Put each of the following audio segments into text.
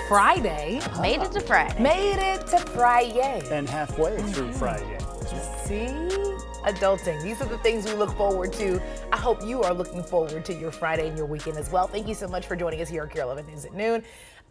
Friday. Made it to Friday. Made it to Friday. And halfway through Friday. See? Adulting. These are the things we look forward to. I hope you are looking forward to your Friday and your weekend as well. Thank you so much for joining us here at KARE 11 News at Noon.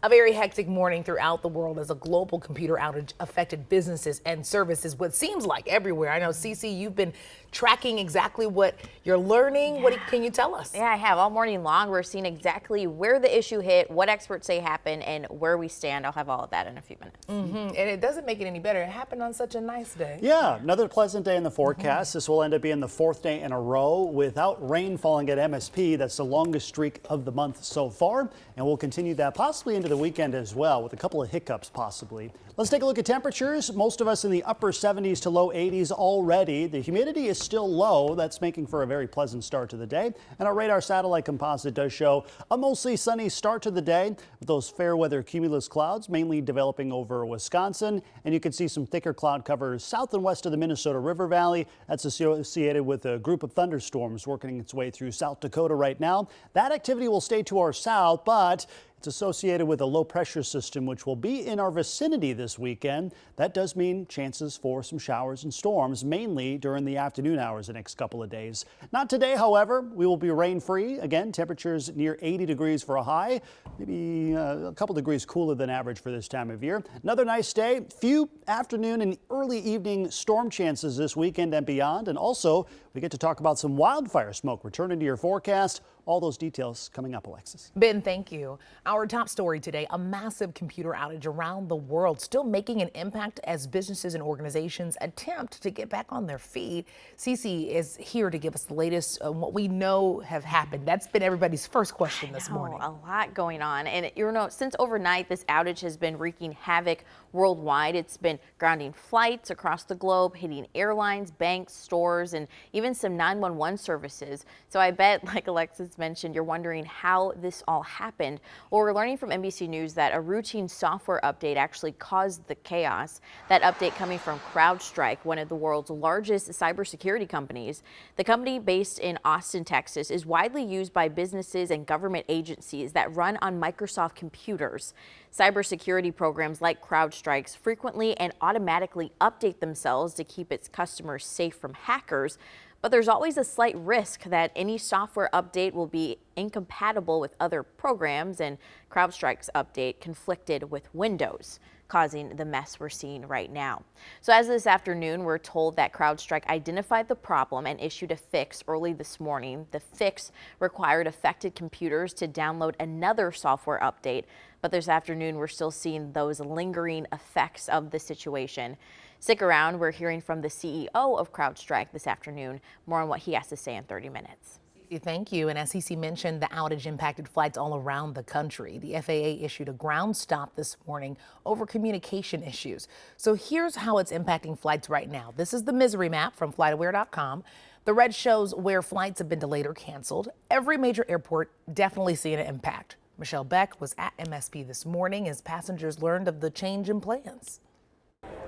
A very hectic morning throughout the world as a global computer outage affected businesses and services, what seems like everywhere. I know, Cece, you've been tracking exactly what you're learning. What can you tell us? Yeah, I have. All morning long, we're seeing exactly where the issue hit, what experts say happened, and where we stand. I'll have all of that in a few minutes. And it doesn't make it any better. It happened on such a nice day. Yeah, another pleasant day in the forecast. This will end up being the fourth day in a row without rain falling at MSP. That's the longest streak of the month so far, and we'll continue that possibly into the weekend as well, with a couple of hiccups possibly. Let's take a look at temperatures. Most of us in the upper 70s to low 80s already. The humidity is still low. That's making for a very pleasant start to the day. And our radar satellite composite does show a mostly sunny start to the day with those fair weather cumulus clouds mainly developing over Wisconsin. And you can see some thicker cloud cover south and west of the Minnesota River Valley. That's associated with a group of thunderstorms working its way through South Dakota right now. That activity will stay to our south, but it's associated with a low pressure system which will be in our vicinity this weekend. That does mean chances for some showers and storms, mainly during the afternoon hours the next couple of days. Not today, however. We will be rain free. Again, temperatures near 80 degrees for a high, maybe a couple degrees cooler than average for this time of year. Another nice day. Few afternoon and early evening storm chances this weekend and beyond. And also, we get to talk about some wildfire smoke returning to your forecast. All those details coming up, Alexis. Ben, thank you. Our top story today, a massive computer outage around the world, still making an impact as businesses and organizations attempt to get back on their feet. Cece is here to give us the latest on what we know have happened. That's been everybody's first question this morning. A lot going on. And you know, since overnight, this outage has been wreaking havoc worldwide. It's been grounding flights across the globe, hitting airlines, banks, stores, and even some 911 services. So I bet, like Alexis mentioned, you're wondering how this all happened. Well, we're learning from NBC News that a routine software update actually caused the chaos. That update coming from CrowdStrike, one of the world's largest cybersecurity companies. The company, based in Austin, Texas, is widely used by businesses and government agencies that run on Microsoft computers. Cybersecurity programs like CrowdStrike's frequently and automatically update themselves to keep its customers safe from hackers. But there's always a slight risk that any software update will be incompatible with other programs, and CrowdStrike's update conflicted with Windows, causing the mess we're seeing right now. So as this afternoon, we're told that CrowdStrike identified the problem and issued a fix early this morning. The fix required affected computers to download another software update, but this afternoon we're still seeing those lingering effects of the situation. Stick around. We're hearing from the CEO of CrowdStrike this afternoon. More on what he has to say in 30 minutes. Thank you. And as Cece mentioned, the outage impacted flights all around the country. The FAA issued a ground stop this morning over communication issues. So here's how it's impacting flights right now. This is the misery map from FlightAware.com. The red shows where flights have been delayed or canceled. Every major airport definitely seeing an impact. Michelle Beck was at MSP this morning as passengers learned of the change in plans.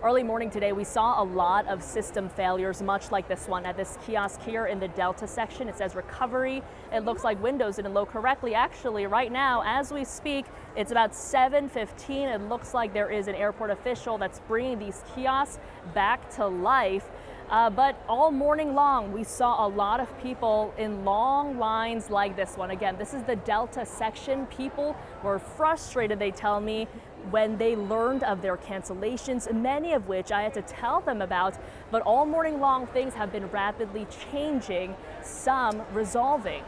Early morning today, we saw a lot of system failures, much like this one at this kiosk here in the Delta section. It says recovery. It looks like Windows didn't load correctly. Actually, right now, as we speak, it's about 7:15. It looks like there is an airport official that's bringing these kiosks back to life. But all morning long, we saw a lot of people in long lines like this one. Again, this is the Delta section. People were frustrated, they tell me, when they learned of their cancellations, many of which I had to tell them about. But all morning long, things have been rapidly changing, some resolving.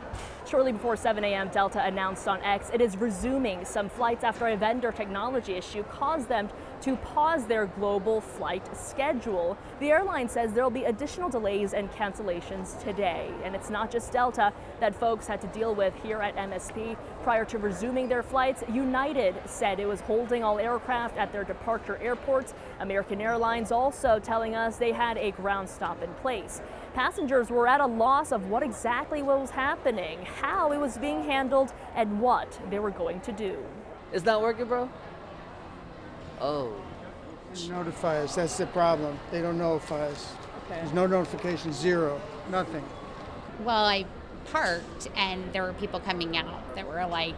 Shortly before 7 a.m., Delta announced on X it is resuming some flights after a vendor technology issue caused them to pause their global flight schedule. The airline says there will be additional delays and cancellations today. And it's not just Delta that folks had to deal with here at MSP. Prior to resuming their flights, United said it was holding all aircraft at their departure airports. American Airlines also telling us they had a ground stop in place. Passengers were at a loss of what exactly was happening, how it was being handled, and what they were going to do. It's not working, bro? Oh. Notify us, that's the problem. They don't notify us. Okay. There's no notification, zero, nothing. Well, I parked and there were people coming out that were like,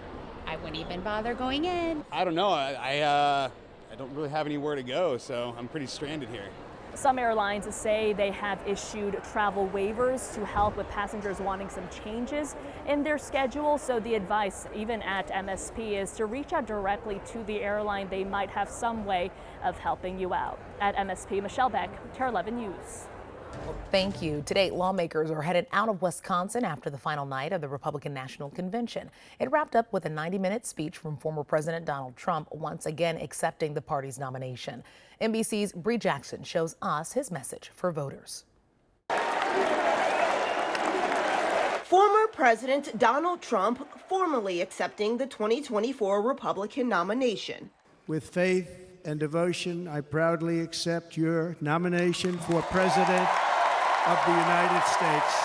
I wouldn't even bother going in. I don't know. I don't really have anywhere to go, so I'm pretty stranded here. Some airlines say they have issued travel waivers to help with passengers wanting some changes in their schedule. So the advice, even at MSP, is to reach out directly to the airline. They might have some way of helping you out. At MSP, Michelle Beck, TAR 11 News. Thank you. Today, lawmakers are headed out of Wisconsin after the final night of the Republican National Convention. It wrapped up with a 90-minute speech from former President Donald Trump, once again accepting the party's nomination. NBC's Bree Jackson shows us his message for voters. Former President Donald Trump formally accepting the 2024 Republican nomination. With faith and devotion, I proudly accept your nomination for President of the United States.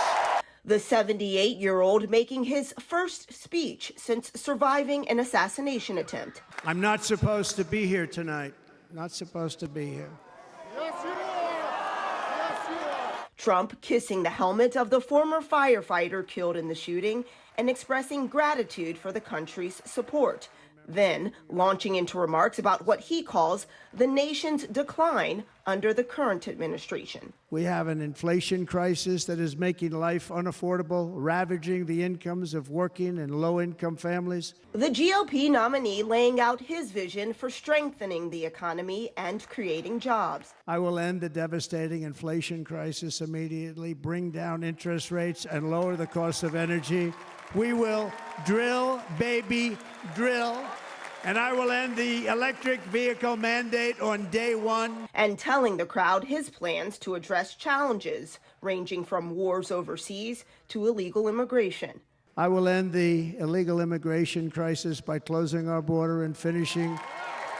The 78-year-old making his first speech since surviving an assassination attempt. I'm not supposed to be here tonight. Not supposed to be here. Yes, you are. Yes, you are. Trump kissing the helmet of the former firefighter killed in the shooting and expressing gratitude for the country's support. Then launching into remarks about what he calls the nation's decline under the current administration. We have an inflation crisis that is making life unaffordable, ravaging the incomes of working and low-income families. The GOP nominee laying out his vision for strengthening the economy and creating jobs. I will end the devastating inflation crisis immediately, bring down interest rates, and lower the cost of energy. We will drill, baby, drill. And I will end the electric vehicle mandate on day one. And telling the crowd his plans to address challenges ranging from wars overseas to illegal immigration. I will end the illegal immigration crisis by closing our border and finishing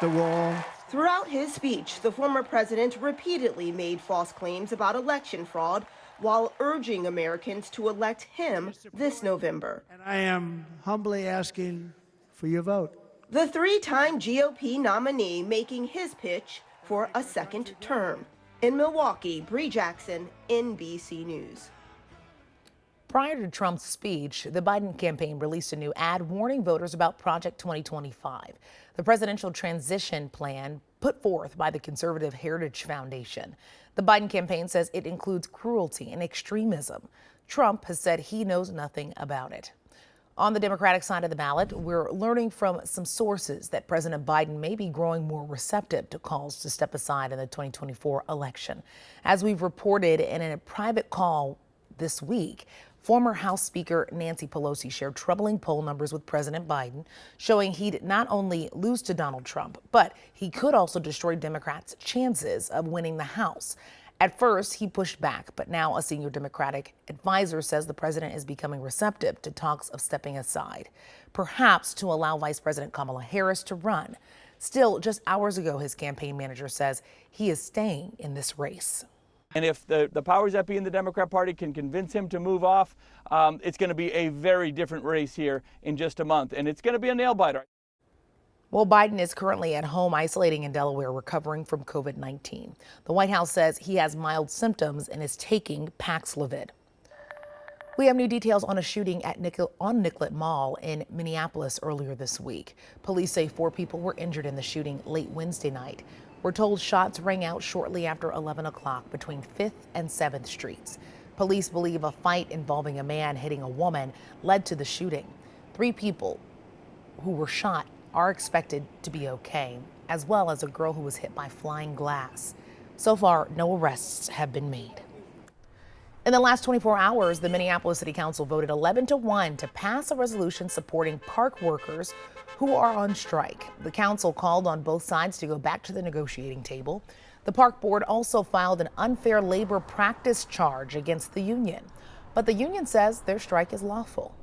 the wall. Throughout his speech, the former president repeatedly made false claims about election fraud while urging Americans to elect him this November. And I am humbly asking for your vote. The three-time GOP nominee making his pitch for a second term. In Milwaukee, Bree Jackson, NBC News. Prior to Trump's speech, the Biden campaign released a new ad warning voters about Project 2025, the presidential transition plan put forth by the Conservative Heritage Foundation. The Biden campaign says it includes cruelty and extremism. Trump has said he knows nothing about it. On the Democratic side of the ballot, we're learning from some sources that President Biden may be growing more receptive to calls to step aside in the 2024 election. As we've reported in a private call this week, former House Speaker Nancy Pelosi shared troubling poll numbers with President Biden, showing he'd not only lose to Donald Trump, but he could also destroy Democrats' chances of winning the House. At first, he pushed back, but now a senior Democratic advisor says the president is becoming receptive to talks of stepping aside, perhaps to allow Vice President Kamala Harris to run. Still, just hours ago, his campaign manager says he is staying in this race. And if the powers that be in the Democrat Party can convince him to move off, it's going to be a very different race here in just a month, and it's going to be a nail biter. Well, Biden is currently at home isolating in Delaware, recovering from COVID-19. The White House says he has mild symptoms and is taking Paxlovid. We have new details on a shooting at Nicollet Mall in Minneapolis earlier this week. Police say 4 people were injured in the shooting late Wednesday night. We're told shots rang out shortly after 11 o'clock between 5th and 7th Streets. Police believe a fight involving a man hitting a woman led to the shooting. 3 people who were shot are expected to be okay, as well as a girl who was hit by flying glass. So far, no arrests have been made. In the last 24 hours, the Minneapolis City Council voted 11-1 to pass a resolution supporting park workers who are on strike. The council called on both sides to go back to the negotiating table. The park board also filed an unfair labor practice charge against the union, but the union says their strike is lawful.